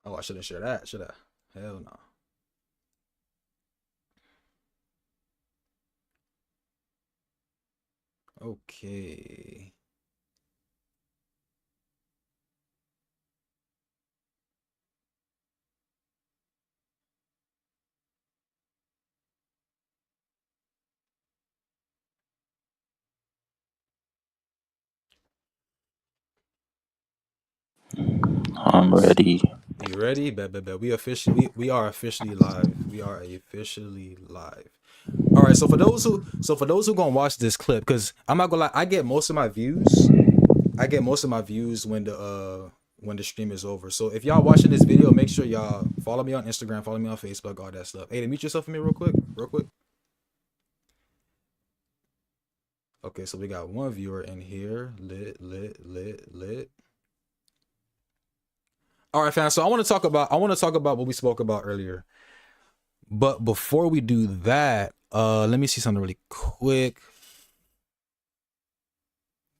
Oh, I shouldn't share that, should I? Hell no. Okay. I'm ready. You ready? Bet. We are officially live. We are officially live. All right. So for those who gonna watch this clip, because I'm not gonna lie, I get most of my views. I get most of my views when the stream is over. So if y'all watching this video, make sure y'all follow me on Instagram, follow me on Facebook, all that stuff. Hey, mute yourself for me real quick, real quick. Okay, so we got one viewer in here. Lit. All right, fam. So I want to talk about what we spoke about earlier. But before we do that, let me see something really quick.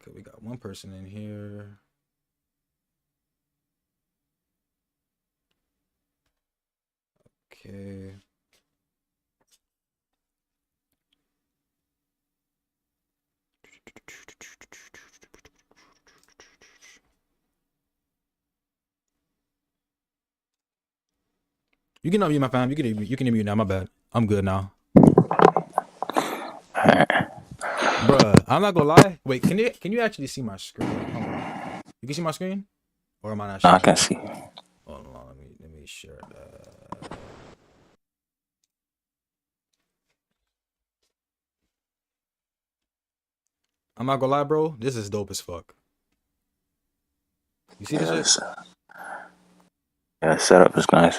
Okay, we got one person in here. Okay. You can unmute my fam. You can unmute now. My bad. I'm good now. Bruh, I'm not gonna lie. Wait, can you actually see my screen? Hold on. You can see my screen? Or am I not I sharing can it? see. Hold on, let me share that. I'm not gonna lie, bro. This is dope as fuck. You see this shit? Yes. Yeah, setup is nice.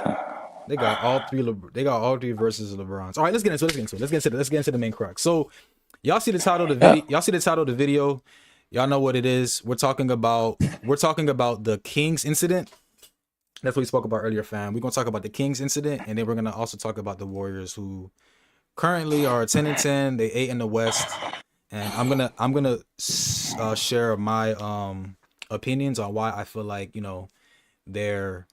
They got all three. They got all three verses of LeBron's. All right, let's get into it. Let's get into the main crux. So, y'all see the title of the Yeah. video. Y'all see the title of the video. Y'all know what it is. We're talking about the Kings incident. That's what we spoke about earlier, fam. We're gonna talk about the Kings incident, and then we're gonna also talk about the Warriors, who currently are 10-10. They 8 in the West, and I'm gonna share my opinions on why I feel like they're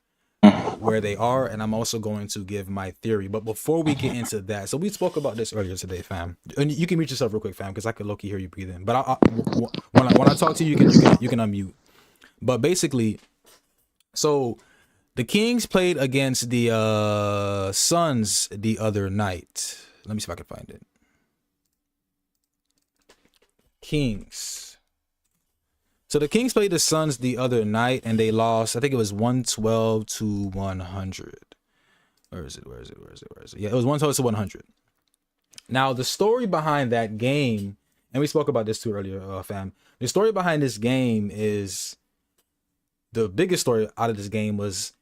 where they are, and I'm also going to give my theory. But before we get into that, so we spoke about this earlier today, fam. And you can mute yourself real quick, fam, because I could low-key hear you breathing. But when I talk to you, you can unmute. But basically, so the Kings played against the Suns the other night. Let me see if I can find it. Kings. So the Kings played the Suns the other night, and they lost. I think it was 112 to 100. Where is it? Yeah, it was 112 to 100. Now, the story behind that game, and we spoke about this too earlier, fam. The story behind this game is the biggest story out of this game was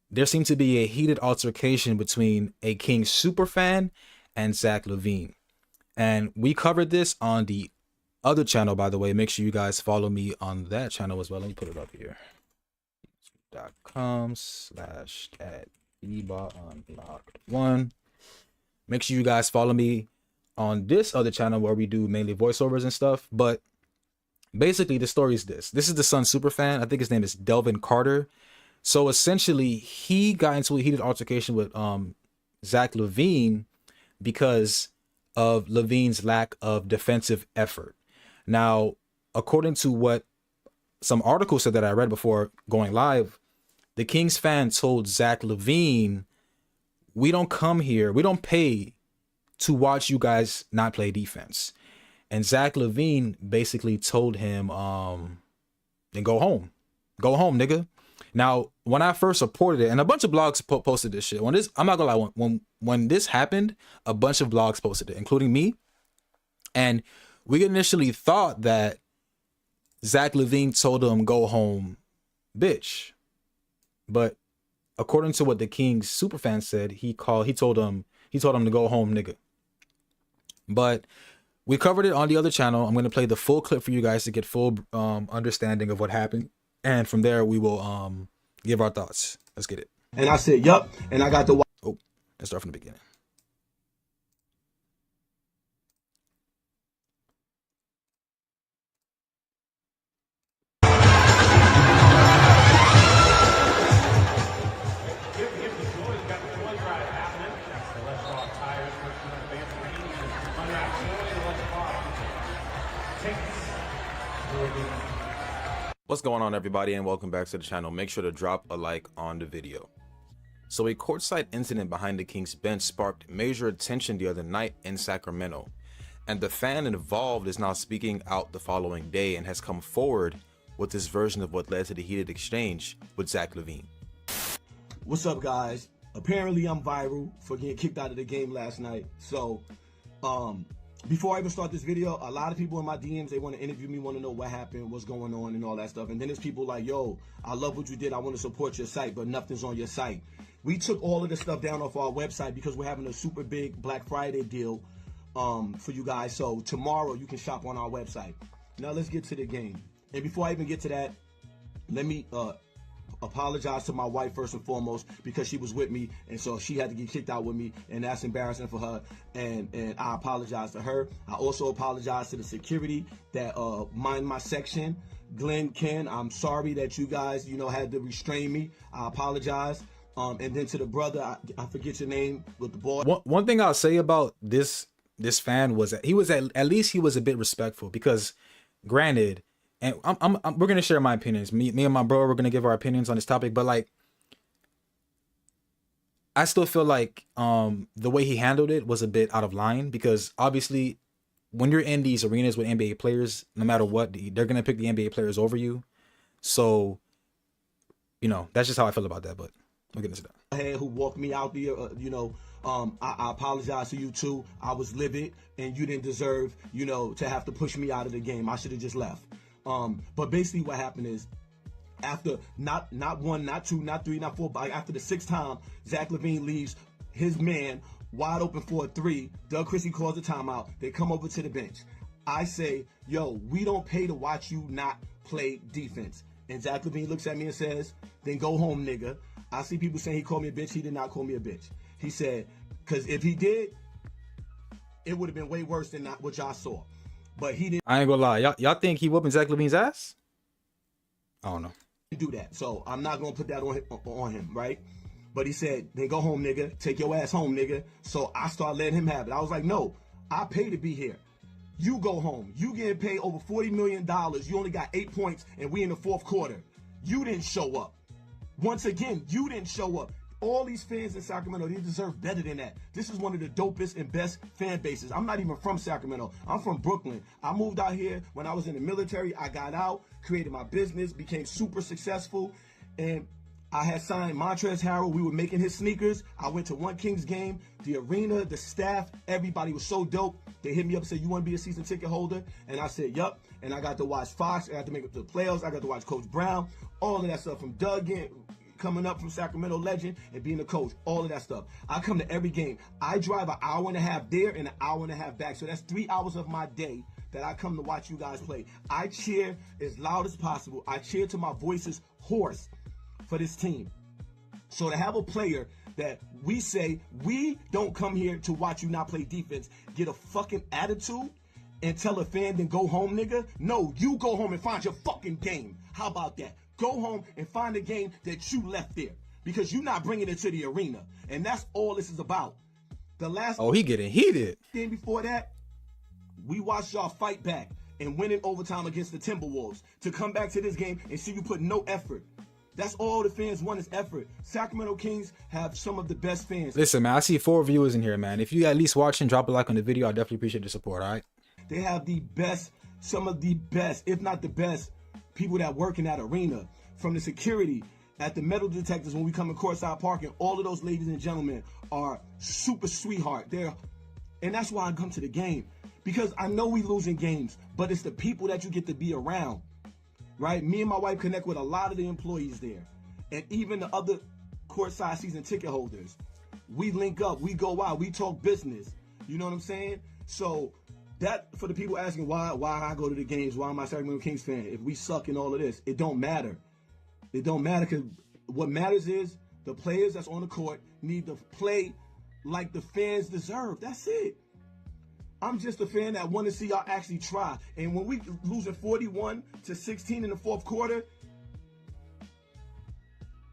there seemed to be a heated altercation between a Kings super fan and Zach Lavine. And we covered this on the other channel, by the way. Make sure you guys follow me on that channel as well. Let me put it up here. youtube.com/@ebotunlocked1. Make sure you guys follow me on this other channel where we do mainly voiceovers and stuff. But basically, the story is this. This is the Sun super fan. I think his name is Delvin Carter. So essentially, he got into a heated altercation with Zach Lavine because of Lavine's lack of defensive effort. Now, according to what some articles said that I read before going live, the Kings fan told Zach Lavine, we don't come here, we don't pay to watch you guys not play defense. And Zach Lavine basically told him, then go home. Go home, nigga. Now, when I first reported it, and a bunch of blogs posted this shit. I'm not gonna lie, when this happened, a bunch of blogs posted it, including me. And we initially thought that Zach Lavine told him, go home, bitch. But according to what the Kings superfan said, he told him to go home, nigga. But we covered it on the other channel. I'm gonna play the full clip for you guys to get full understanding of what happened. And from there we will give our thoughts. Let's get it. And I said, yup. And I got the. Oh, let's start from the beginning. What's going on, everybody, and welcome back to the channel. Make sure to drop a like on the video. So a courtside incident behind the Kings bench sparked major attention the other night in Sacramento, and the fan involved is now speaking out the following day and has come forward with this version of what led to the heated exchange with Zach Lavine. What's up, guys? Apparently, I'm viral for getting kicked out of the game last night. So, before I even start this video, a lot of people in my DMs, they want to interview me, want to know what happened, what's going on, and all that stuff. And then there's people like, yo, I love what you did. I want to support your site, but nothing's on your site. We took all of this stuff down off our website because we're having a super big Black Friday deal for you guys. So tomorrow you can shop on our website. Now let's get to the game. And before I even get to that, let me apologize to my wife first and foremost, because she was with me, and so she had to get kicked out with me, and that's embarrassing for her, and I apologize to her. I also apologize to the security that mind my section. Glenn, Ken, I'm sorry that you guys, had to restrain me. I apologize. And then to the brother, I forget your name, with the ball. One thing I'll say about this fan was that he was at least he was a bit respectful, because granted, and we're gonna share my opinions. Me and my bro, we're gonna give our opinions on this topic. But like, I still feel like the way he handled it was a bit out of line, because obviously, when you're in these arenas with NBA players, no matter what, they're gonna pick the NBA players over you. So, that's just how I feel about that. But we'll get into that. Who walked me out there? I apologize to you too. I was livid, and you didn't deserve, to have to push me out of the game. I should have just left. But basically what happened is, after not one, not two, not three, not four, but after the sixth time, Zach Lavine leaves his man wide open for a three. Doug Christie calls the timeout. They come over to the bench. I say, yo, we don't pay to watch you not play defense. And Zach Lavine looks at me and says, then go home, nigga. I see people saying he called me a bitch. He did not call me a bitch. He said, because if he did, it would have been way worse than what y'all saw. But he didn't. I ain't gonna lie. Y'all think he whooping Zach Lavine's ass? I don't know. Do that. So I'm not gonna put that on him, right? But he said, then go home, nigga. Take your ass home, nigga. So I started letting him have it. I was like, no, I pay to be here. You go home. You getting paid over $40 million. You only got 8 points, and we in the fourth quarter. You didn't show up. Once again, you didn't show up. All these fans in Sacramento, they deserve better than that. This is one of the dopest and best fan bases. I'm not even from Sacramento. I'm from Brooklyn. I moved out here when I was in the military. I got out, created my business, became super successful, and I had signed Montrezl Harrell. We were making his sneakers. I went to one Kings game. The arena, the staff, everybody was so dope. They hit me up and said, you want to be a season ticket holder? And I said, yup. And I got to watch Fox. I got to make it to the playoffs. I got to watch Coach Brown. All of that stuff from Doug coming up from Sacramento legend and being a coach, all of that stuff. I come to every game. I drive an hour and a half there and an hour and a half back. So that's 3 hours of my day that I come to watch you guys play. I cheer as loud as possible. I cheer till my voice is hoarse for this team. So to have a player that we say, we don't come here to watch you not play defense, get a fucking attitude and tell a fan, then go home, nigga. No, you go home and find your fucking game. How about that? Go home and find a game that you left there, because you're not bringing it to the arena. And that's all this is about. The last he getting heated. game before that, we watched y'all fight back and win in overtime against the Timberwolves. To come back to this game and see you put no effort. That's all the fans want is effort. Sacramento Kings have some of the best fans. Listen, man, I see 4 viewers in here, man. If you at least watching, drop a like on the video. I definitely appreciate the support, all right? They have the best, some of the best, if not the best, people that work in that arena. From the security at the metal detectors when we come in courtside parking, all of those ladies and gentlemen are super sweetheart. And that's why I come to the game, because I know we losing games, but it's the people that you get to be around, right? Me and my wife connect with a lot of the employees there, and even the other courtside season ticket holders. We link up, we go out, we talk business. You know what I'm saying? So that, for the people asking why I go to the games, why am I a Sacramento Kings fan? If we suck and all of this, it don't matter. It don't matter, because what matters is the players that's on the court need to play like the fans deserve. That's it. I'm just a fan that want to see y'all actually try. And when we losing 41-16 in the fourth quarter,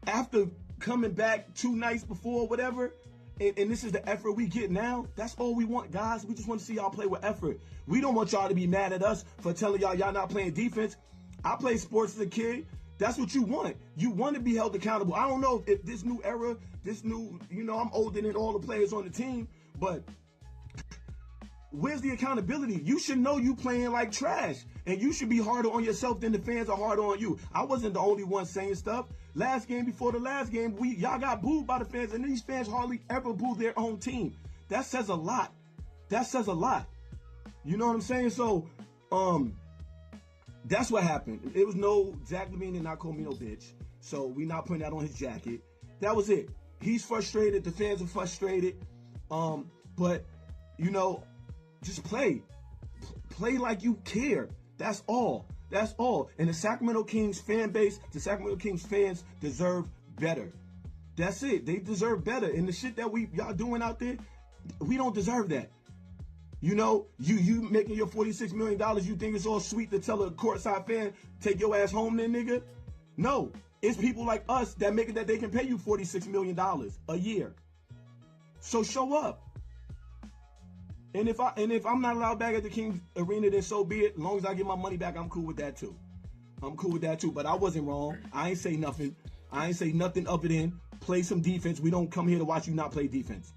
after coming back 2 nights before, whatever, and this is the effort we get now. That's all we want, guys. We just want to see y'all play with effort. We don't want y'all to be mad at us for telling y'all not playing defense. I played sports as a kid. That's what you want. You want to be held accountable. I don't know if this new era, I'm older than all the players on the team, but where's the accountability? You should know you playing like trash, and you should be harder on yourself than the fans are harder on you. I wasn't the only one saying stuff. Last game, before the last game, y'all got booed by the fans, and these fans hardly ever boo their own team. That says a lot. That says a lot. You know what I'm saying? So, that's what happened. It was no Zach Lavine and not call me no bitch. So we not putting that on his jacket. That was it. He's frustrated. The fans are frustrated. But just play. Play like you care. That's all. That's all. And the Sacramento Kings fan base, the Sacramento Kings fans deserve better. That's it. They deserve better. And the shit that y'all doing out there, we don't deserve that. You making your $46 million, you think it's all sweet to tell a courtside fan, take your ass home then, nigga? No. It's people like us that make it that they can pay you $46 million a year. So show up. And if I'm not allowed back at the Kings Arena, then so be it. As long as I get my money back, I'm cool with that too. But I wasn't wrong. I ain't say nothing. I ain't say nothing other than play some defense. We don't come here to watch you not play defense.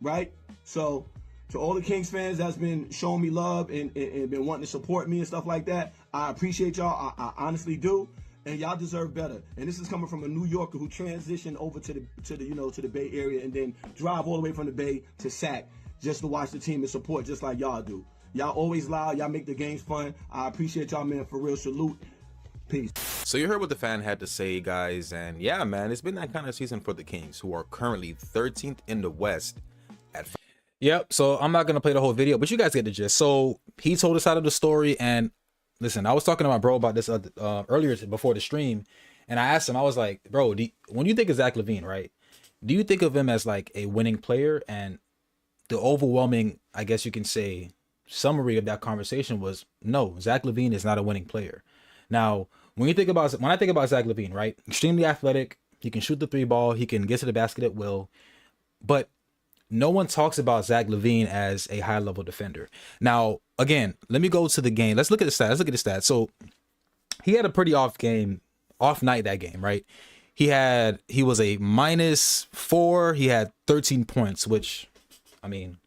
Right? So to all the Kings fans that's been showing me love and been wanting to support me and stuff like that, I appreciate y'all. I honestly do. And y'all deserve better. And this is coming from a New Yorker who transitioned over to the Bay Area and then drive all the way from the Bay to Sac just to watch the team and support just like y'all do. Y'all always loud. Y'all make the games fun. I appreciate y'all, man. For real, salute. Peace. So you heard what the fan had to say, guys. And yeah, man, it's been that kind of season for the Kings, who are currently 13th in the West at 5. Yep. So I'm not going to play the whole video, but you guys get the gist. So he told us out of the story. And listen, I was talking to my bro about this earlier before the stream. And I asked him, I was like, bro, when you think of Zach Lavine, right? Do you think of him as like a winning player? And the overwhelming, I guess you can say, summary of that conversation was no, Zach Lavine is not a winning player. Now, when I think about Zach Lavine, right? Extremely athletic. He can shoot the 3 ball. He can get to the basket at will. But no one talks about Zach Lavine as a high level defender. Now, again, let me go to the game. Let's look at the stats. So he had a pretty off night that game, right? He was a -4. He had 13 points, which, I mean,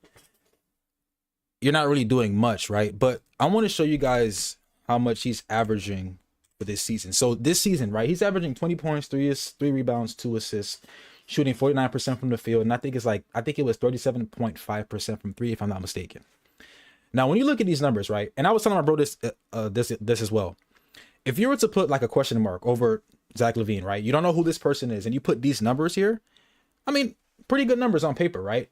you're not really doing much, right? But I want to show you guys how much he's averaging for this season. So this season, right, he's averaging 20 points, 3 rebounds, 2 assists, shooting 49% from the field. And I think it was 37.5% from 3, if I'm not mistaken. Now, when you look at these numbers, right, and I was telling my bro this as well. If you were to put like a question mark over Zach Lavine, right, you don't know who this person is, and you put these numbers here, I mean, pretty good numbers on paper, right?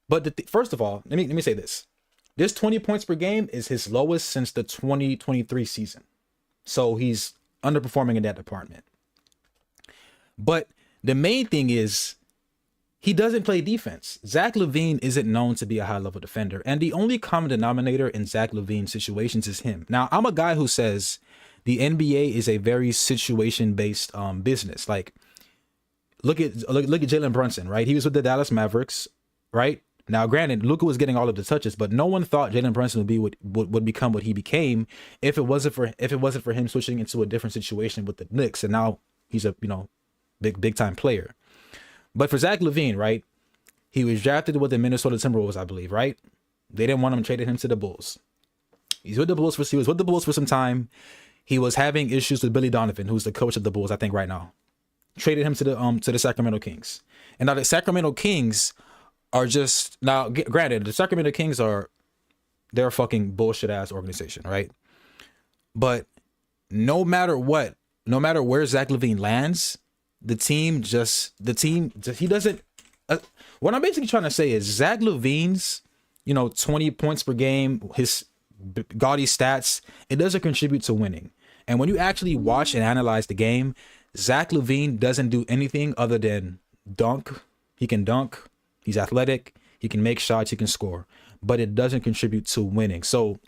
But first of all, let me say this. This 20 points per game is his lowest since the 2023 season. So he's underperforming in that department. But the main thing is he doesn't play defense. Zach Lavine isn't known to be a high-level defender. And the only common denominator in Zach Lavine's situations is him. Now, I'm a guy who says the NBA is a very situation-based business. Like, look at Jalen Brunson, right? He was with the Dallas Mavericks, right? Now, granted, Luka was getting all of the touches, but no one thought Jalen Brunson would become what he became if it wasn't for him switching into a different situation with the Knicks, and now he's a big time player. But for Zach Lavine, right, he was drafted with the Minnesota Timberwolves, I believe, right? They didn't want him, traded him to the Bulls. He was with the Bulls for some time. He was having issues with Billy Donovan, who's the coach of the Bulls, I think, right now. Traded him to the Sacramento Kings, and now the Sacramento Kings are just, now granted, the Sacramento Kings they're a fucking bullshit ass organization, right? But no matter where Zach Lavine lands, the team he doesn't. What I'm basically trying to say is Zach Lavine's, 20 points per game, his gaudy stats, it doesn't contribute to winning. And when you actually watch and analyze the game, Zach Lavine doesn't do anything other than dunk. He can dunk. He's athletic. He can make shots. He can score, but it doesn't contribute to winning. So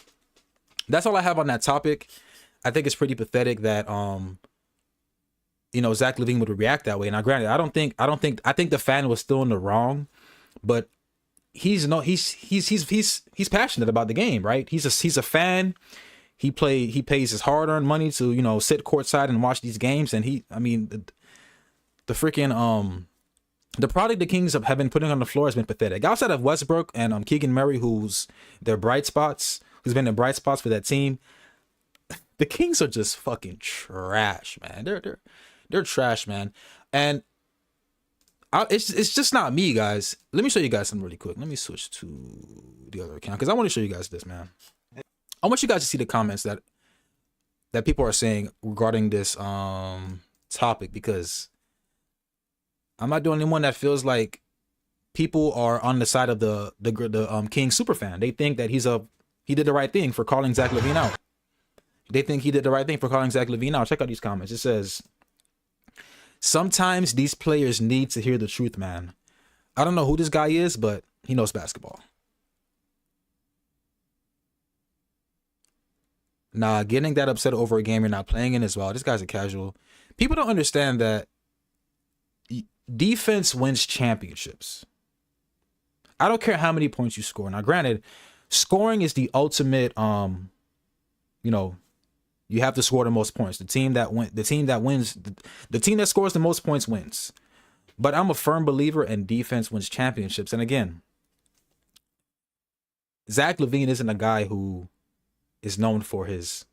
that's all I have on that topic. I think it's pretty pathetic that Zach Lavine would react that way. Now, granted, I think the fan was still in the wrong, but he's passionate about the game, right? He's a fan. He pays his hard-earned money to, sit courtside and watch these games. And the freaking the product the Kings have been putting on the floor has been pathetic. Outside of Westbrook and Keegan Murray, who's been the bright spots for that team, the Kings are just fucking trash, man. They're trash, man. And it's just not me, guys. Let me show you guys something really quick. Let me switch to the other account because I want to show you guys this, man. I want you guys to see the comments that people are saying regarding this topic, because I'm not the only one that feels like people are on the side of the King superfan. They think that he did the right thing for calling Zach Lavine out. They think he did the right thing for calling Zach Lavine out. Check out these comments. It says, sometimes these players need to hear the truth, man. I don't know who this guy is, but he knows basketball. Nah, getting that upset over a game you're not playing in as well. This guy's a casual. People don't understand that defense wins championships. I don't care how many points you score. Now, granted, scoring is the ultimate. You have to score the most points. The team that scores the most points wins. But I'm a firm believer in defense wins championships. And again, Zach Lavine isn't a guy who is known for his,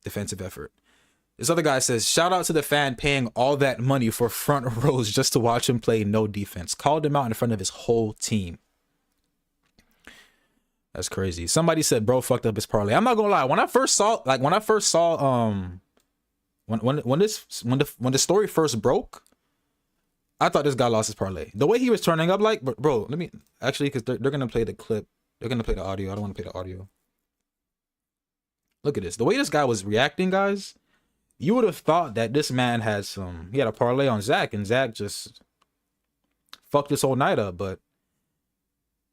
defensive effort. This other guy says, shout out to the fan paying all that money for front rows just to watch him play no defense. Called him out in front of his whole team. That's crazy. Somebody said bro fucked up his parlay. I'm not gonna lie. When I first saw when the story first broke, I thought this guy lost his parlay. The way he was turning up, like, bro, let me actually, because they're gonna play the clip. They're gonna play the audio. I don't want to play the audio. Look at this. The way this guy was reacting, guys, you would have thought that this man had a parlay on Zach, and Zach just fucked this whole night up. But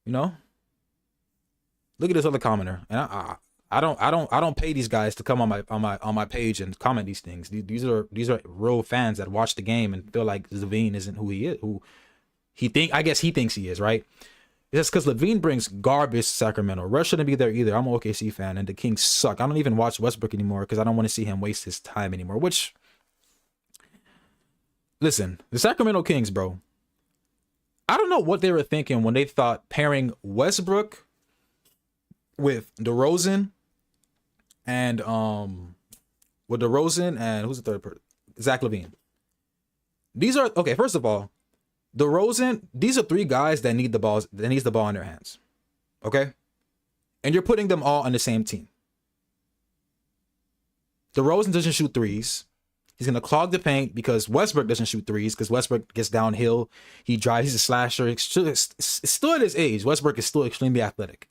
look at this other commenter, and I don't pay these guys to come on my page and comment these things. These are real fans that watch the game and feel like Lavine isn't who he is, I guess he thinks he is, right? It's because Lavine brings garbage to Sacramento. Russ shouldn't be there either. I'm an OKC fan, and the Kings suck. I don't even watch Westbrook anymore because I don't want to see him waste his time anymore. Which, listen, the Sacramento Kings, bro, I don't know what they were thinking when they thought pairing Westbrook with DeRozan and who's the third person? Zach Lavine. These are okay. First of all, DeRozan, these are three guys that needs the ball in their hands. Okay? And you're putting them all on the same team. DeRozan doesn't shoot threes. He's going to clog the paint because Westbrook doesn't shoot threes, because Westbrook gets downhill. He drives, he's a slasher. It's still at his age. Westbrook is still extremely athletic.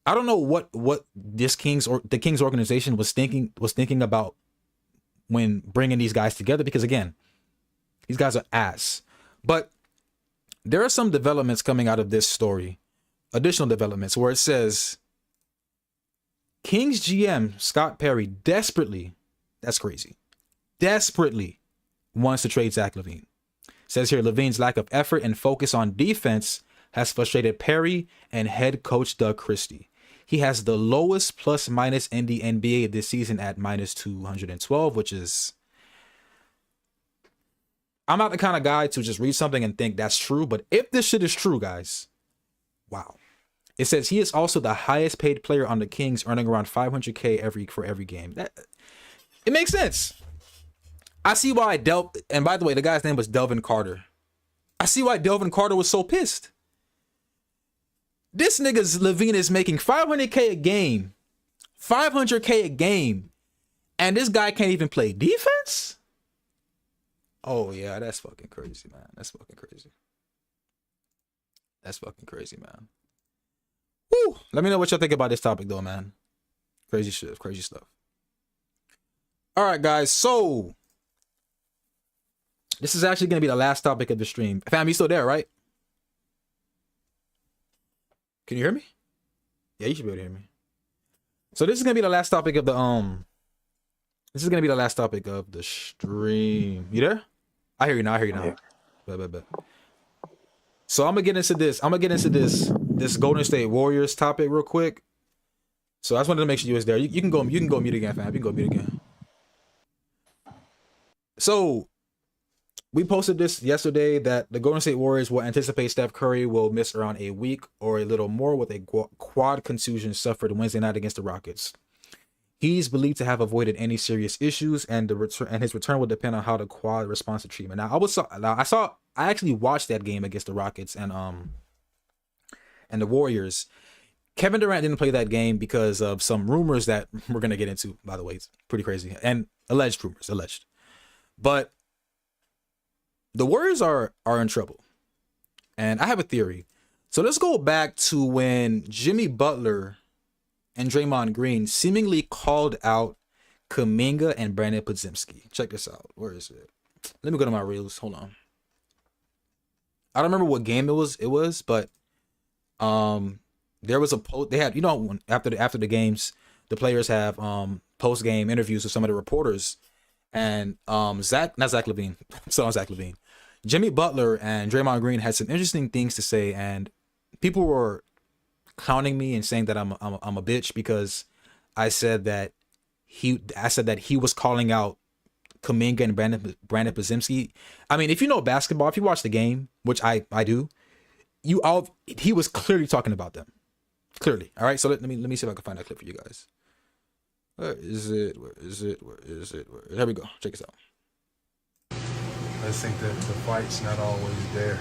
I don't know what the Kings organization was thinking about when bringing these guys together, because again, these guys are ass. But there are some developments coming out of this story, additional developments, where it says Kings GM Scott Perry desperately wants to trade Zach Lavine. Says here, Lavine's lack of effort and focus on defense has frustrated Perry and head coach Doug Christie. He has the lowest plus minus in the NBA this season at minus 212, which is... I'm not the kind of guy to just read something and think that's true, but if this shit is true, guys, wow. It says he is also the highest paid player on the Kings, earning around $500K for every game. It makes sense. I see why and by the way, the guy's name was Delvin Carter. I see why Delvin Carter was so pissed. This nigga's Lavine is making $500K a game. $500K a game. And this guy can't even play defense? Oh, yeah, that's fucking crazy, man. That's fucking crazy, man. Woo! Let me know what y'all think about this topic, though, man. Crazy shit, crazy stuff. All right, guys, so this is actually going to be the last topic of the stream. Fam, you still there, right? Can you hear me? Yeah, you should be able to hear me. So this is going to be the last topic of This is gonna be the last topic of the stream. You there? I hear you now. I hear you now. Yeah. Bet. So I'm gonna get into this. This Golden State Warriors topic real quick. So I just wanted to make sure you was there. You can go mute again, fam. You can go mute again. So we posted this yesterday that the Golden State Warriors will anticipate Steph Curry will miss around a week or a little more with a quad contusion suffered Wednesday night against the Rockets. He's believed to have avoided any serious issues, and his return will depend on how the quad responds to treatment. Now, I actually watched that game against the Rockets and the Warriors. Kevin Durant didn't play that game because of some rumors that we're gonna get into. By the way, it's pretty crazy and alleged rumors, but the Warriors are in trouble, and I have a theory. So let's go back to when Jimmy Butler and Draymond Green seemingly called out Kuminga and Brandon Podziemski. Check this out. Where is it? Let me go to my reels. Hold on. I don't remember what game it was, but there was a post. They had, after the games, the players have post game interviews with some of the reporters, and Zach Lavine, Jimmy Butler and Draymond Green had some interesting things to say, and people were clowning me and saying that I'm a bitch because I said that he was calling out Kuminga and Brandon Podziemski. I mean, if you know basketball, if you watch the game, which I do, he was clearly talking about them. Clearly. All right. So let me see if I can find that clip for you guys. Where is it? There we go. Check this out. I just think that the fight's not always there.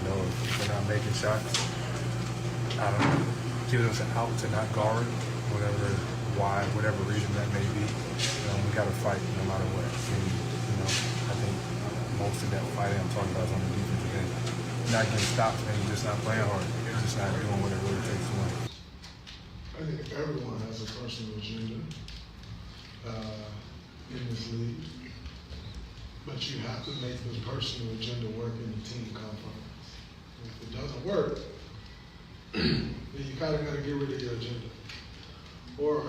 If they're not making shots, I don't know, giving us an out to not guard, whatever reason that may be. We got to fight no matter what. And, I think most of that fighting I'm talking about is on the defensive end. Not getting stopped and just not playing hard. Just not doing what it really takes to win. I think everyone has a personal agenda in this league, but you have to make the personal agenda work in the team components. If it doesn't work, then you kind of got to get rid of your agenda, or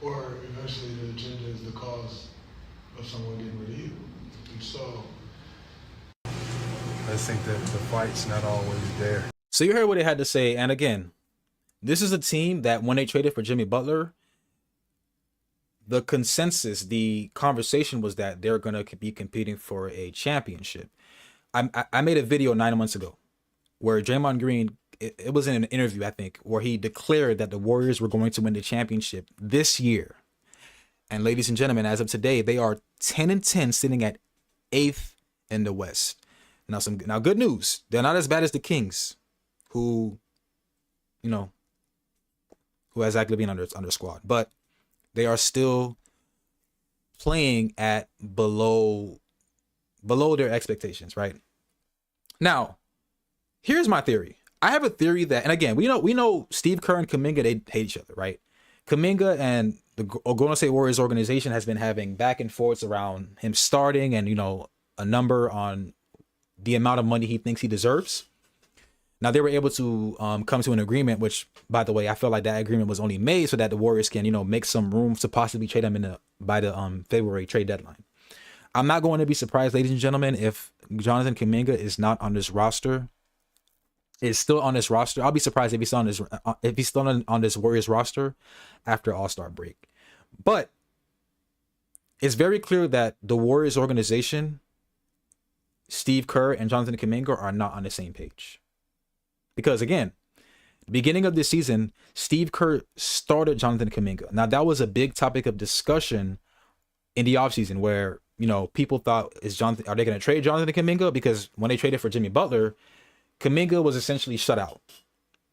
eventually the agenda is the cause of someone getting rid of you. And so I just think that the fight's not always there. So you heard what they had to say, and again, this is a team that when they traded for Jimmy Butler, the consensus, the conversation was that they're going to be competing for a championship. I made a video 9 months ago where Draymond Green, it was in an interview, I think, where he declared that the Warriors were going to win the championship this year. And ladies and gentlemen, as of today, they are 10-10, sitting at 8th in the West. Now good news. They're not as bad as the Kings, who has Zach Lavine under squad, but they are still playing at below their expectations, right? Now, here's my theory. I have a theory that, and again, we know Steve Kerr and Kuminga, they hate each other, right? Kuminga and the Golden State Warriors organization has been having back and forths around him starting and, a number on the amount of money he thinks he deserves. Now, they were able to come to an agreement, which, by the way, I feel like that agreement was only made so that the Warriors can, make some room to possibly trade him by the February trade deadline. I'm not going to be surprised, ladies and gentlemen, if Jonathan Kuminga is not on this roster. Is still on this roster. I'll be surprised if he's still on this Warriors roster after All-Star break. But it's very clear that the Warriors organization, Steve Kerr and Jonathan Kuminga, are not on the same page. Because again, beginning of this season, Steve Kerr started Jonathan Kuminga. Now that was a big topic of discussion in the offseason where, people thought, are they going to trade Jonathan Kuminga? Because when they traded for Jimmy Butler, Kuminga was essentially shut out.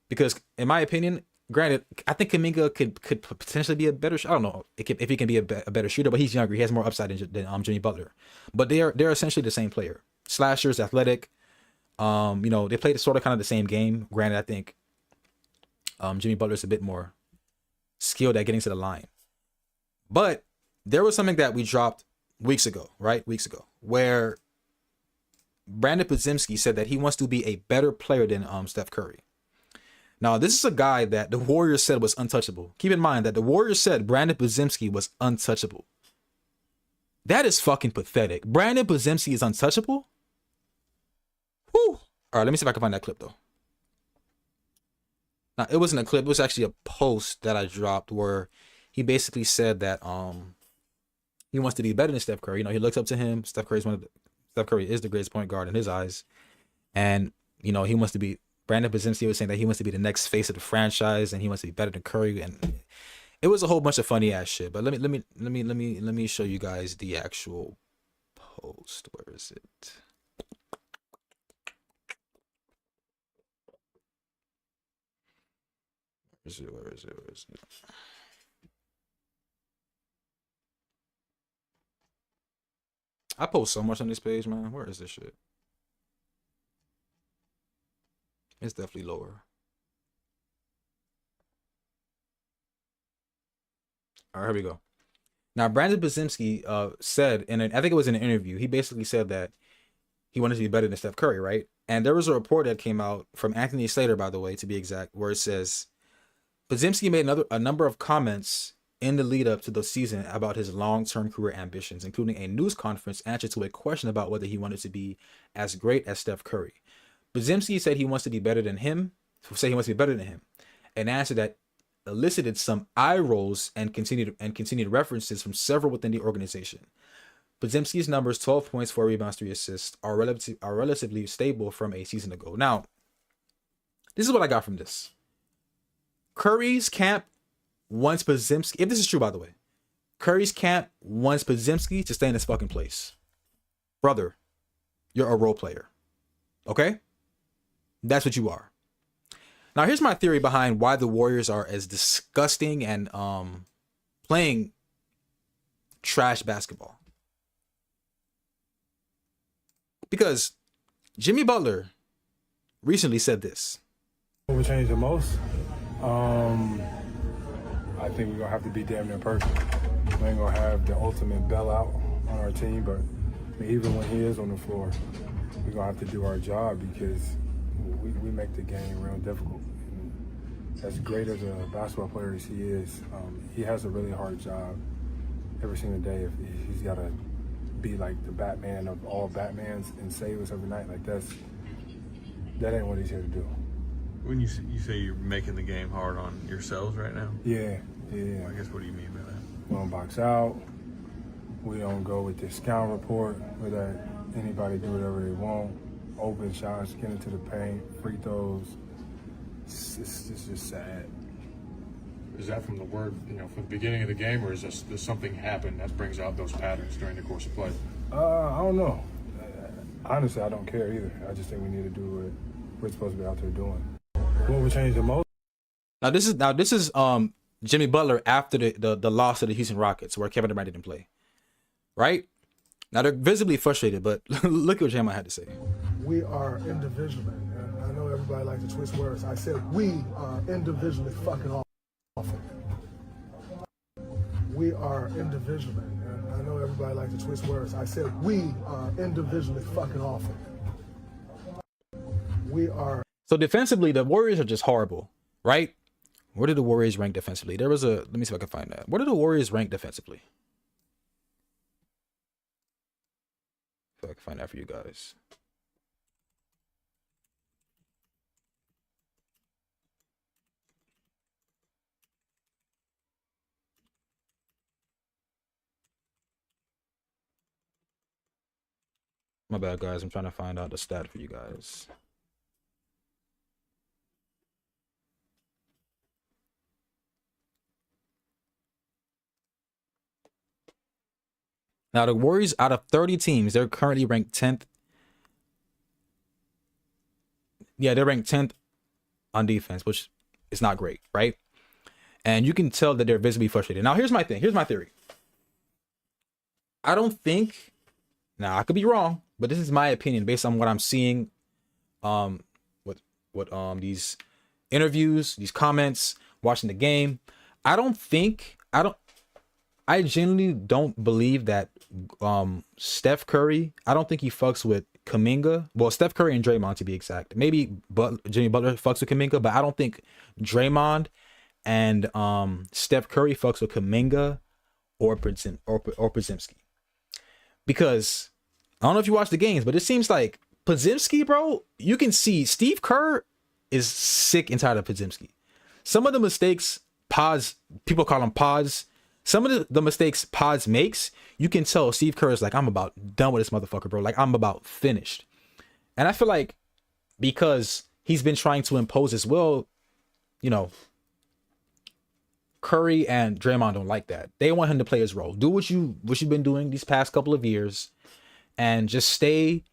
Because in my opinion, granted, I think Kuminga could potentially be a better, I don't know if he can be a better shooter, but he's younger. He has more upside than Jimmy Butler. But they're essentially the same player. Slashers, athletic. They played sort of kind of the same game. Granted, I think Jimmy Butler's a bit more skilled at getting to the line. But there was something that we dropped weeks ago, where Brandon Podziemski said that he wants to be a better player than Steph Curry. Now, this is a guy that the Warriors said was untouchable. Keep in mind that the Warriors said Brandon Podziemski was untouchable. That is fucking pathetic. Brandon Podziemski is untouchable? Whew. All right, let me see if I can find that clip, though. Now, it wasn't a clip. It was actually a post that I dropped where he basically said that he wants to be better than Steph Curry. You know, he looks up to him. Steph Curry is the greatest point guard in his eyes. And, you know, he wants to be... Brandon Podziemski was saying that he wants to be the next face of the franchise and he wants to be better than Curry, and it was a whole bunch of funny ass shit. But let me show you guys the actual post. Where is it? Where is it? I post so much on this page, man. Where is this shit? It's definitely lower. All right, here we go. Now, Brandon Podziemski said, I think it was in an interview, he basically said that he wanted to be better than Steph Curry, right? And there was a report that came out from Anthony Slater, by the way, to be exact, where it says Podziemski made a number of comments in the lead up to the season about his long-term career ambitions, including a news conference answer to a question about whether he wanted to be as great as Steph Curry. Podziemski said he wants to be better than him, an answer that elicited some eye rolls and continued references from several within the organization. Podziemski's numbers, 12 points, 4 rebounds, 3 assists, are relatively stable from a season ago. Now, this is what I got from this. Curry's camp wants Podziemski, if this is true, by the way, Curry's camp wants Podziemski to stay in his fucking place. Brother, you're a role player. Okay? That's what you are. Now, here's my theory behind why the Warriors are as disgusting and playing trash basketball. Because Jimmy Butler recently said this. What would change the most? I think we're going to have to be damn near perfect. We ain't going to have the ultimate bailout on our team, but even when he is on the floor, we're going to have to do our job because we make the game real difficult. And as great as a basketball player as he is, he has a really hard job every single day. If he's got to be like the Batman of all Batmans and save us every night, like that ain't what he's here to do. When you say you're making the game hard on yourselves right now? Yeah. Well, I guess what do you mean by that? We don't box out. We don't go with this scout report where that anybody do whatever they want. Open shots, get into the paint, free throws. It's just sad. Is that from the word, from the beginning of the game, or is does something happen that brings out those patterns during the course of play? I don't know. Honestly, I don't care either. I just think we need to do what we're supposed to be out there doing. What would change the most? Now this is Jimmy Butler after the loss to the Houston Rockets, where Kevin Durant didn't play. Right? Now they're visibly frustrated, but look at what Jam had to say. We are individually, and I know everybody likes to twist words. I said we are individually fucking awful. We are individually, and I know everybody likes to twist words. I said we are individually fucking awful. We are. So defensively, the Warriors are just horrible, right? Where did the Warriors rank defensively? Let me see if I can find that. Where did the Warriors rank defensively? If I can find that for you guys. My bad, guys. I'm trying to find out the stat for you guys. Now, the Warriors, out of 30 teams, they're currently ranked 10th. Yeah, they're ranked 10th on defense, which is not great, right? And you can tell that they're visibly frustrated. Now, here's my thing. Here's my theory. I don't think, now I could be wrong, but this is my opinion based on what I'm seeing, these interviews, these comments, watching the game. I genuinely don't believe that Steph Curry, I don't think he fucks with Kuminga. Well, Steph Curry and Draymond to be exact. Maybe Jimmy Butler fucks with Kuminga, but I don't think Draymond and Steph Curry fucks with Kuminga or Podziemski. Because I don't know if you watch the games, but it seems like Podziemski, bro, you can see Steve Kerr is sick and tired of Podziemski. Some of the mistakes people call him Pods. Some of the mistakes Pods makes, you can tell Steve Kerr is like, I'm about done with this motherfucker, bro. Like, I'm about finished. And I feel like because he's been trying to impose his will, you know, Curry and Draymond don't like that. They want him to play his role. Do what you've been doing these past couple of years and just stay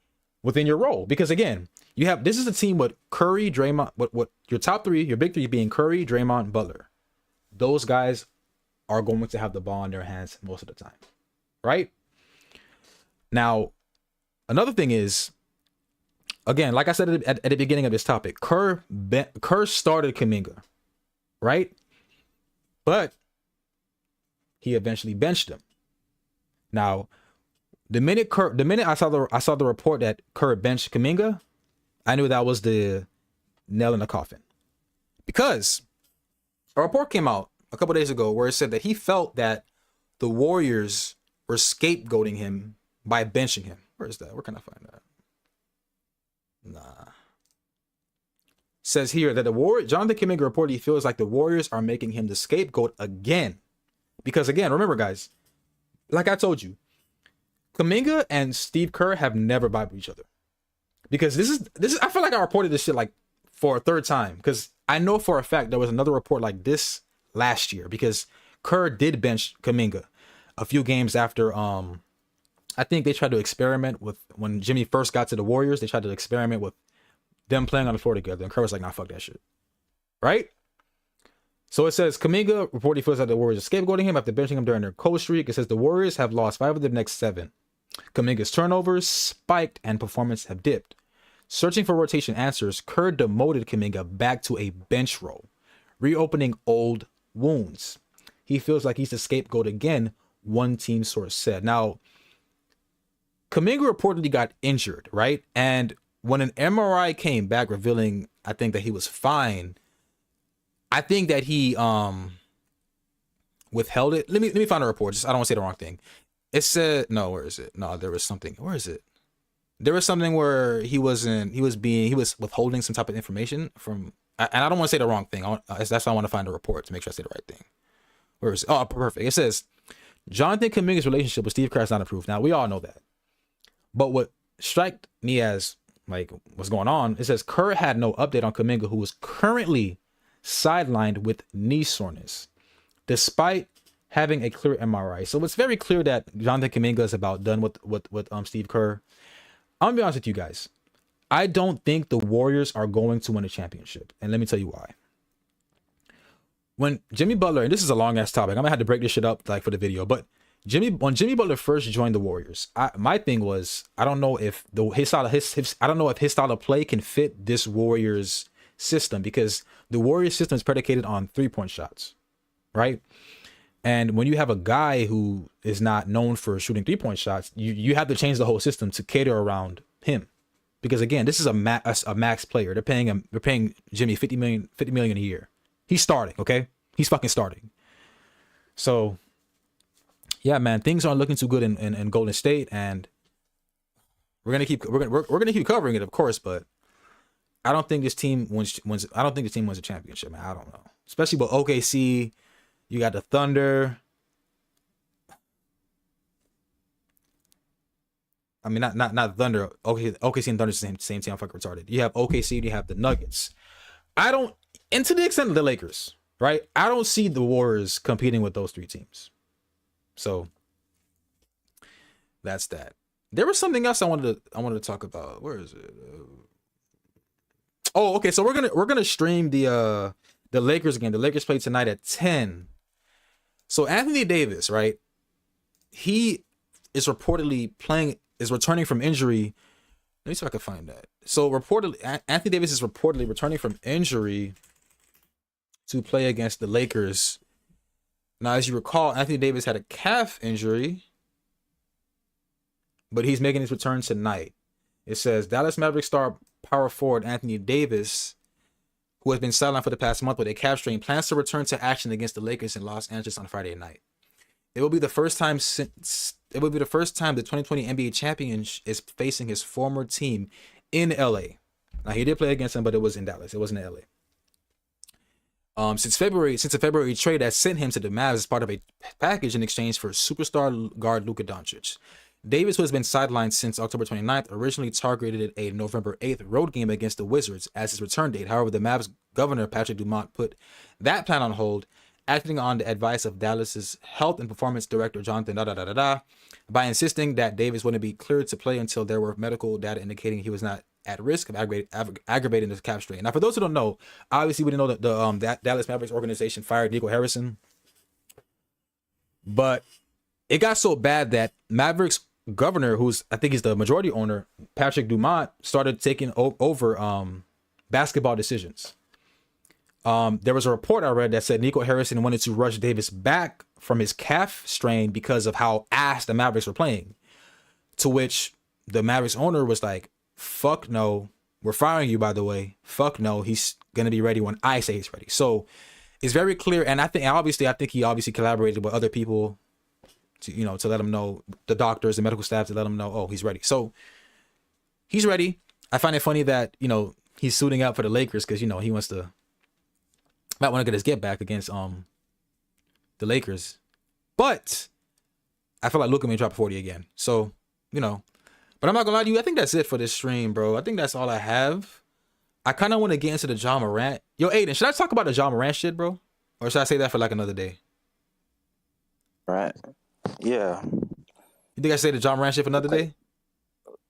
within your role. Because again, this is a team with Curry, Draymond, what your top three, your big three being Curry, Draymond, Butler. Those guys are going to have the ball in their hands most of the time. Right? Now, another thing is, again, like I said at the beginning of this topic, Kerr started Kuminga, right? But he eventually benched him. Now, the minute I saw the report that Kerr benched Kuminga, I knew that was the nail in the coffin. Because a report came out a couple days ago where it said that he felt that the Warriors were scapegoating him by benching him. Where is that? Where can I find that? Nah. Says here that Jonathan Kuminga reportedly feels like the Warriors are making him the scapegoat again. Because again, remember guys, like I told you, Kuminga and Steve Kerr have never vibed with each other. Because this is I feel like I reported this shit like for a third time. Because I know for a fact there was another report like this last year. Because Kerr did bench Kuminga a few games after I think they tried to experiment with when Jimmy first got to the Warriors, they tried to experiment with them playing on the floor together. And Kerr was like, nah, fuck that shit. Right? So it says Kuminga reportedly feels like the Warriors are scapegoating him after benching him during their cold streak. It says the Warriors have lost 5 of their next 7. Kuminga's turnovers spiked and performance have dipped. Searching for rotation answers, Kerr demoted Kuminga back to a bench role, reopening old wounds. He feels like he's the scapegoat again, one team source said. Now, Kuminga reportedly got injured, right? And when an MRI came back revealing, I think that he was fine, I think that he withheld it. Let me find a report. Just I don't want to say the wrong thing. It said no. Where is it? No, there was something. Where is it? There was something where he was withholding some type of information from, and I don't want to say the wrong thing. That's why I want to find a report to make sure I say the right thing. Where is it? Oh, perfect. It says Jonathan Kuminga's relationship with Steve Kerr is not approved. Now we all know that, but what struck me as like what's going on, it says Kerr had no update on Kuminga, who was currently sidelined with knee soreness, despite having a clear MRI. So it's very clear that Jonathan Kuminga is about done with Steve Kerr. I'm gonna be honest with you guys. I don't think the Warriors are going to win a championship, and let me tell you why. When Jimmy Butler, and this is a long ass topic, I'm gonna have to break this shit up like for the video, but when Jimmy Butler first joined the Warriors, my thing was I don't know if his style of play can fit this Warriors system, because the Warriors system is predicated on 3-point shots, right? And when you have a guy who is not known for shooting 3-point shots, you have to change the whole system to cater around him, because again, this is a max player. They're paying Jimmy $50 million a year. He's starting, okay? He's fucking starting. So yeah, man, things aren't looking too good in Golden State, and we're gonna keep covering it, of course, but I don't think this team wins. I don't think this team wins a championship, man. I don't know, especially with OKC. You got the Thunder. I mean, not Thunder. OKC and Thunder is the same team. I'm fucking retarded. You have OKC and you have the Nuggets. And to the extent of the Lakers, right? I don't see the Warriors competing with those 3 teams. So that's that. There was something else I wanted to talk about. Where is it? Oh, okay. So we're gonna stream the Lakers again. The Lakers play tonight at 10. So Anthony Davis, right? He is reportedly returning from injury. Let me see if I can find that. So reportedly, Anthony Davis is reportedly returning from injury to play against the Lakers. Now, as you recall, Anthony Davis had a calf injury, but he's making his return tonight. It says Dallas Mavericks star power forward Anthony Davis, who has been sidelined for the past month with a calf strain, plans to return to action against the Lakers in Los Angeles on Friday night. It will be the first time the 2020 NBA champion is facing his former team in LA. Now he did play against him, but it was in Dallas. It wasn't in LA. Since a February trade that sent him to the Mavs as part of a package in exchange for superstar guard Luka Doncic. Davis, who has been sidelined since October 29th, originally targeted a November 8th road game against the Wizards as his return date. However, the Mavs governor, Patrick Dumont, put that plan on hold, acting on the advice of Dallas's health and performance director, Jonathan by insisting that Davis wouldn't be cleared to play until there were medical data indicating he was not at risk of aggravating the calf strain. Now, for those who don't know, obviously we didn't know that that Dallas Mavericks organization fired Nico Harrison, but it got so bad that Mavericks governor, who's I think he's the majority owner, Patrick Dumont, started taking over basketball decisions. There was a report I read that said Nico Harrison wanted to rush Davis back from his calf strain because of how ass the Mavericks were playing, to which the Mavericks owner was like, fuck no, we're firing you, by the way. Fuck no, he's gonna be ready when I say he's ready. So it's very clear, and I think he obviously collaborated with other people to let him know, the doctors, the medical staff, to let him know, oh, he's ready. So he's ready. I find it funny that he's suiting up for the Lakers because he wants to might want to get his get back against the Lakers, but I feel like Luka may drop 40 again. So but I'm not gonna lie to you. I think that's it for this stream, bro. I think that's all I have. I kind of want to get into the Ja Morant. Yo, Aiden, should I talk about the Ja Morant shit, bro? Or should I say that for like another day? Right. Yeah. You think I say the Ja Morant shit for another day?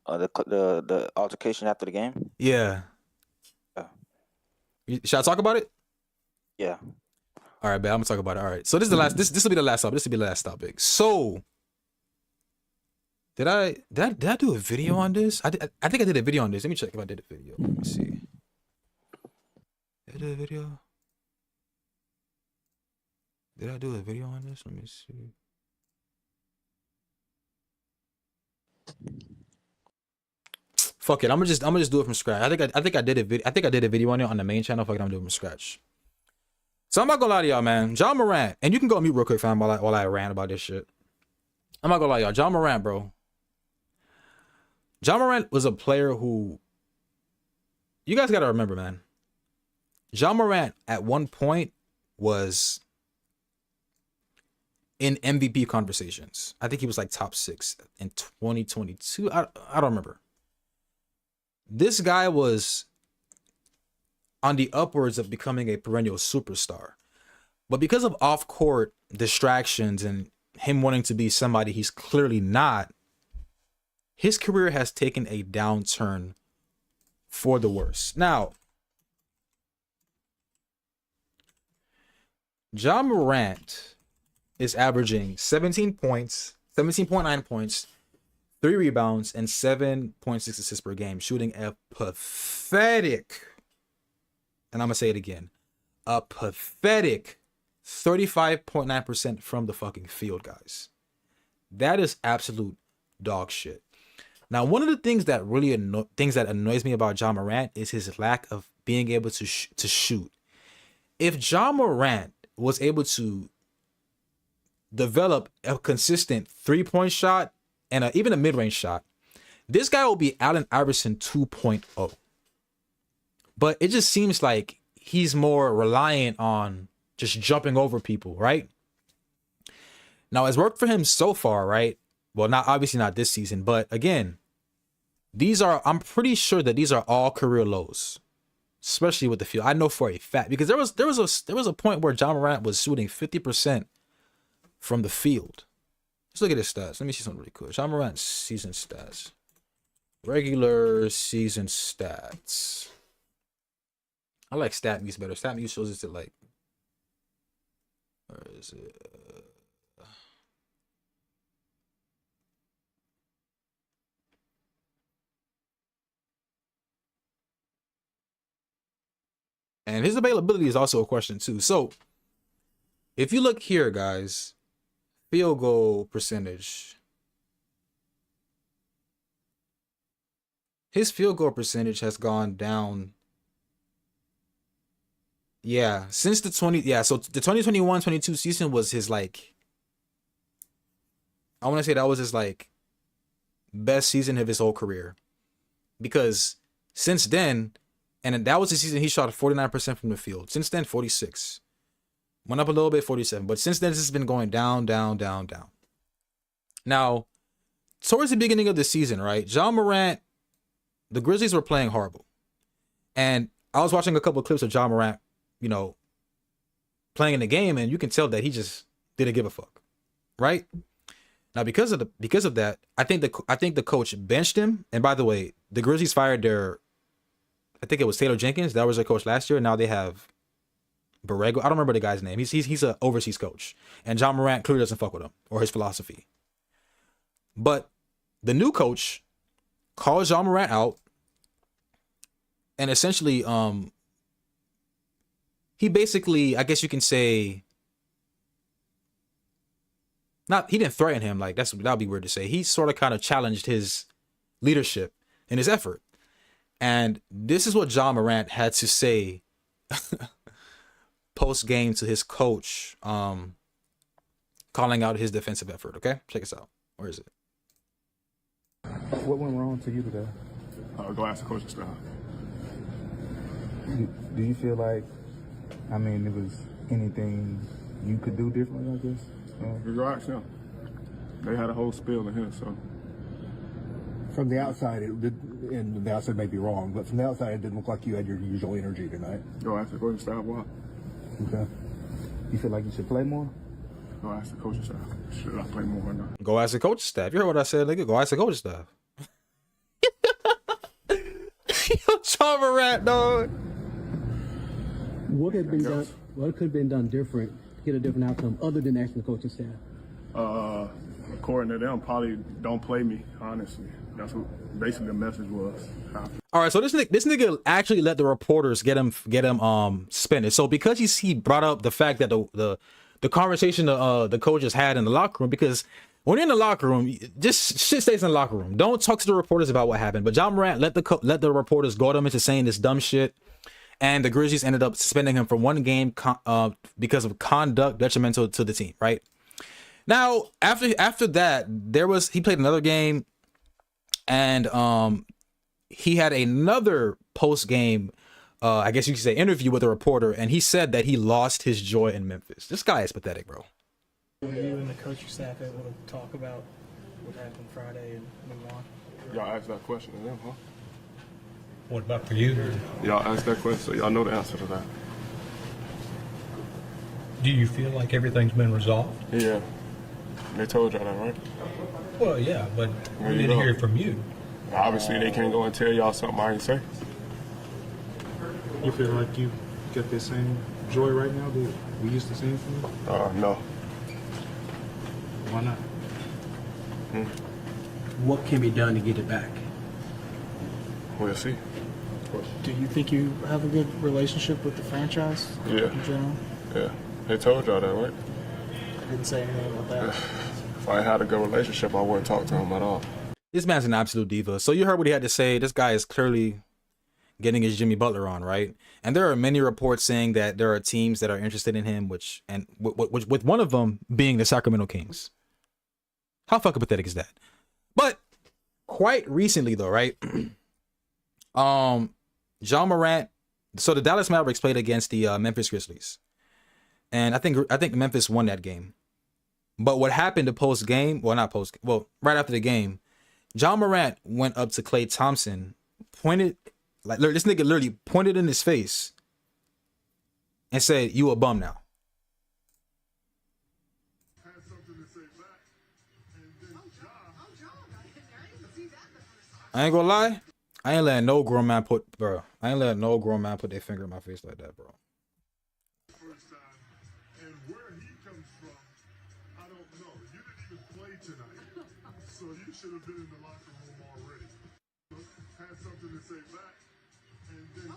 The altercation after the game? Yeah. Should I talk about it? Yeah. All right, man. I'm gonna talk about it. All right. So this is the last. This will be the last topic. This will be the last topic. So did I do a video on this? I think I did a video on this. Let me check if I did a video. Let me see. Did I do a video? Did I do a video on this? Let me see. Fuck it. I'm gonna just do it from scratch. I think I did a video. I think I did a video on it on the main channel. Fuck it, I'm doing it from scratch. So I'm not gonna lie to y'all, man. Ja Morant, and you can go on mute real quick, fam, while I rant about this shit. I'm not gonna lie, y'all. Ja Morant, bro. Ja Morant was a player who, you guys gotta remember, man. Ja Morant at one point was in MVP conversations. I think he was like top 6 in 2022. I don't remember. This guy was on the upwards of becoming a perennial superstar. But because of off-court distractions and him wanting to be somebody he's clearly not, his career has taken a downturn for the worse. Now, Ja Morant is averaging 17 points, 17.9 points, 3 rebounds, and 7.6 assists per game, shooting a pathetic, and I'm going to say it again, a pathetic 35.9% from the fucking field, guys. That is absolute dog shit. Now, one of the things that really annoys me about Ja Morant is his lack of being able to shoot. If Ja Morant was able to develop a consistent 3-point shot and even a mid-range shot, this guy will be Allen Iverson 2.0. But it just seems like he's more reliant on just jumping over people, right? Now, it's worked for him so far, right? Well, obviously not this season, but again, I'm pretty sure that these are all career lows, especially with the field. I know for a fact, because there was a point where Ja Morant was shooting 50% from the field. Let's look at his stats. Let me see something really cool. Ja Morant's season stats. Regular season stats. I like StatMuse better. StatMuse shows us it like, where is it? And his availability is also a question too. So if you look here, guys, field goal percentage. his field goal percentage has gone down. Yeah, since the so the 2021-22 season was his like, I want to say that was his like best season of his whole career. Because since then, and that was the season he shot 49% from the field. Since then, 46. Went up a little bit, 47. But since then, this has been going down, down, down, down. Now, towards the beginning of the season, right, Ja Morant, the Grizzlies were playing horrible. And I was watching a couple of clips of Ja Morant, you know, playing in the game, and you can tell that he just didn't give a fuck, right? Now, because of that, I think the coach benched him. And by the way, the Grizzlies fired I think it was Taylor Jenkins. That was their coach last year. And now they have Borrego. I don't remember the guy's name. He's an overseas coach. And Ja Morant clearly doesn't fuck with him or his philosophy. But the new coach calls Ja Morant out and essentially he basically, I guess you can say, he didn't threaten him, like that'd be weird to say. He sort of kind of challenged his leadership and his effort. And this is what Ja Morant had to say post game to his coach, calling out his defensive effort. Okay, check this out. Where is it? What went wrong to you today? Go ask the coaching staff. Do you feel like, I mean, there was anything you could do differently, I guess? You go ask them. They had a whole spiel in here, so. From the outside, and the outside may be wrong, but from the outside, it didn't look like you had your usual energy tonight. Go ask the coaching staff why. Okay. You feel like you should play more? Go ask the coaching staff. Should I play more or not? Go ask the coaching staff. You heard what I said, nigga? Go ask the coaching staff. Yo, Ja Morant, dog. What could have been done different to get a different outcome other than asking the coaching staff? According to them, probably don't play me, honestly. That's what basically the message was. All right, so this nigga actually let the reporters get him suspended. So because he brought up the fact that the conversation the coaches had in the locker room, because when you're in the locker room, just shit stays in the locker room. Don't talk to the reporters about what happened. But Ja Morant let the reporters go to him into saying this dumb shit. And the Grizzlies ended up suspending him for one game because of conduct detrimental to the team, right? Now, after that, he played another game, and he had another post-game, I guess you could say, interview with a reporter, and he said that he lost his joy in Memphis. This guy is pathetic, bro. Were you and the coaching staff able to talk about what happened Friday and move on? Y'all asked that question to them, huh? What about for you? Y'all asked that question, so y'all know the answer to that. Do you feel like everything's been resolved? Yeah. They told y'all that, right? Well, yeah, but we didn't hear it from you. Obviously, they can't go and tell y'all something I ain't say. You feel like you got the same joy right now that we used to see from you? No. Why not? What can be done to get it back? We'll see. Do you think you have a good relationship with the franchise in general? Yeah. They told y'all that, right? I didn't say anything about that. If I had a good relationship, I wouldn't talk to him at all. This man's an absolute diva. So you heard what he had to say. This guy is clearly getting his Jimmy Butler on, right? And there are many reports saying that there are teams that are interested in him, with one of them being the Sacramento Kings. How fucking pathetic is that? But quite recently, though, right? Ja Morant. So the Dallas Mavericks played against the Memphis Grizzlies, and I think Memphis won that game. But what happened right after the game, Ja Morant went up to Klay Thompson, pointed, like, this nigga literally pointed in his face and said, "You a bum now." I ain't gonna lie, I ain't letting no grown man put their finger in my face like that, bro. And where he comes from, I don't know. You didn't even play tonight, so you should have been in the locker room already. Had something to say back, and then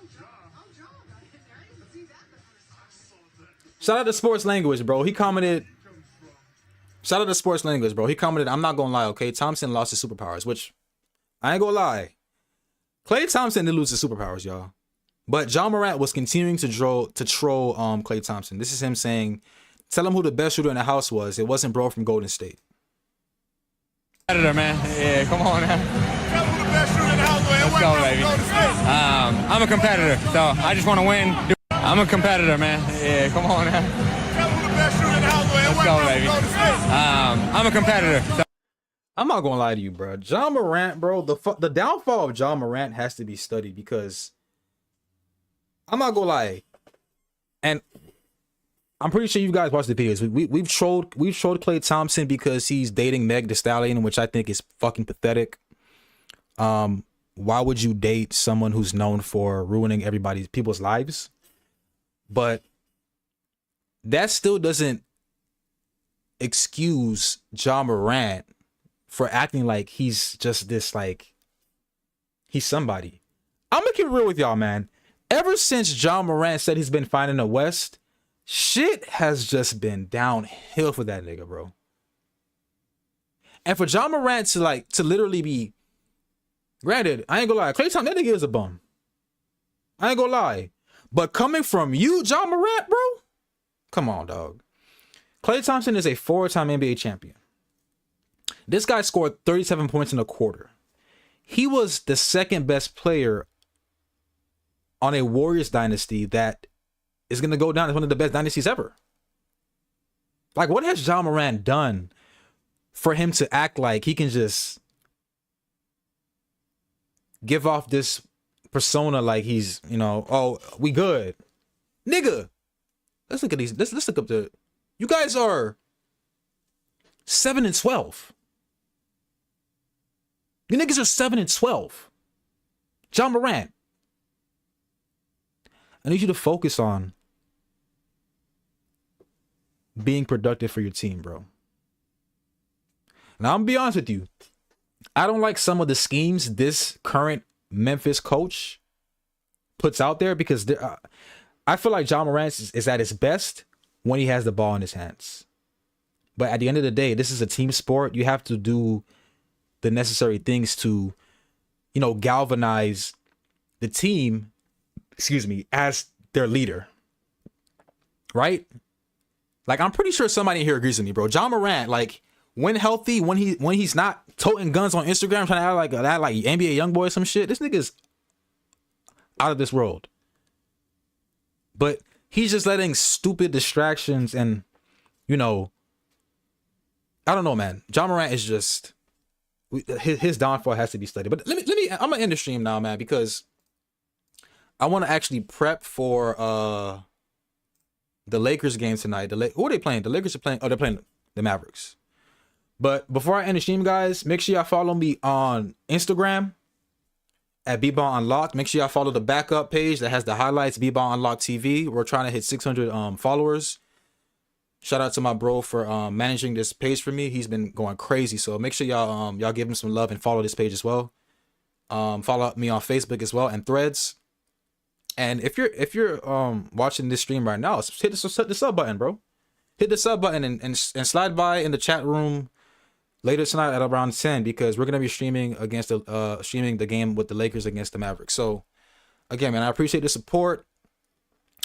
Shout out to Sports Language, bro. He commented. Shout out to Sports Language, bro. He commented, "I'm not gonna lie, okay? Thompson lost his superpowers," which I ain't gonna lie. Klay Thompson did lose his superpowers, y'all. But John Morant was continuing to troll Klay Thompson. This is him saying, tell him who the best shooter in the house was. It wasn't bro from Golden State. Competitor, man. Yeah, come on now. Tell him who the best shooter in the house was. Let's go, baby. I'm a competitor, so I just want to win. I'm a competitor, man. Yeah, come on now. Tell him who the best shooter in the house was. Let's go, baby. I'm a competitor. So I'm not gonna lie to you, bro. John Morant, bro, the downfall of John Morant has to be studied because I'm not gonna lie, and I'm pretty sure you guys watched the videos. We've trolled Klay Thompson because he's dating Meg Thee Stallion, which I think is fucking pathetic. Why would you date someone who's known for ruining people's lives? But that still doesn't excuse John Morant for acting like he's just this, like, he's somebody. I'm gonna keep it real with y'all, man. Ever since John Morant said he's been fine in the West, shit has just been downhill for that nigga, bro. And for John Morant to literally be, granted, I ain't gonna lie, Klay Thompson, that nigga is a bum. I ain't gonna lie. But coming from you, John Morant, bro, come on, dog. Klay Thompson is a 4-time NBA champion. This guy scored 37 points in a quarter. He was the second best player on a Warriors dynasty that is going to go down as one of the best dynasties ever. Like, what has John Morant done for him to act like he can just give off this persona like he's, you know, oh, we good. Nigga, let's look at these. Let's look up you guys are 7-12. You niggas are 7-12. John Morant, I need you to focus on being productive for your team, bro. Now, I'm gonna be honest with you. I don't like some of the schemes this current Memphis coach puts out there because I feel like John Morant is at his best when he has the ball in his hands. But at the end of the day, this is a team sport. You have to do the necessary things to, you know, galvanize the team, as their leader. Right? Like, I'm pretty sure somebody here agrees with me, bro. John Morant, like, when healthy, when he's not toting guns on Instagram trying to act like NBA YoungBoy or some shit, this nigga's out of this world. But he's just letting stupid distractions and, you know, I don't know, man. John Morant is just, his downfall has to be studied. But let me I'm gonna end the stream now, man, because I want to actually prep for the Lakers game tonight. Who are they playing? The Lakers are playing. Oh, they're playing the Mavericks. But before I end the stream, guys, make sure y'all follow me on Instagram at bball unlocked. Make sure y'all follow the backup page that has the highlights, bball unlocked TV. We're trying to hit 600 followers. Shout out to my bro for managing this page for me. He's been going crazy. So make sure y'all give him some love and follow this page as well. Follow me on Facebook as well and Threads. And if you're watching this stream right now, hit the sub button, bro. Hit the sub button and slide by in the chat room later tonight at around 10 because we're gonna be streaming streaming the game with the Lakers against the Mavericks. So again, man, I appreciate the support.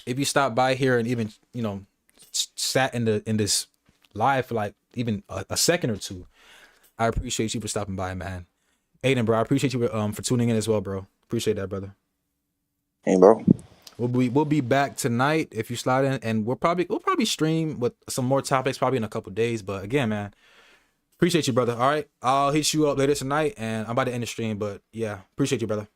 If you stop by here and even, you know, sat in this live for like even a second or two, I appreciate you for stopping by, man. Aiden, bro, I appreciate you for tuning in as well, bro. Appreciate that, brother. Hey, bro. We'll be back tonight if you slide in, and we'll probably stream with some more topics probably in a couple days. But again, man, appreciate you, brother. All right, I'll hit you up later tonight, and I'm about to end the stream. But yeah, appreciate you, brother.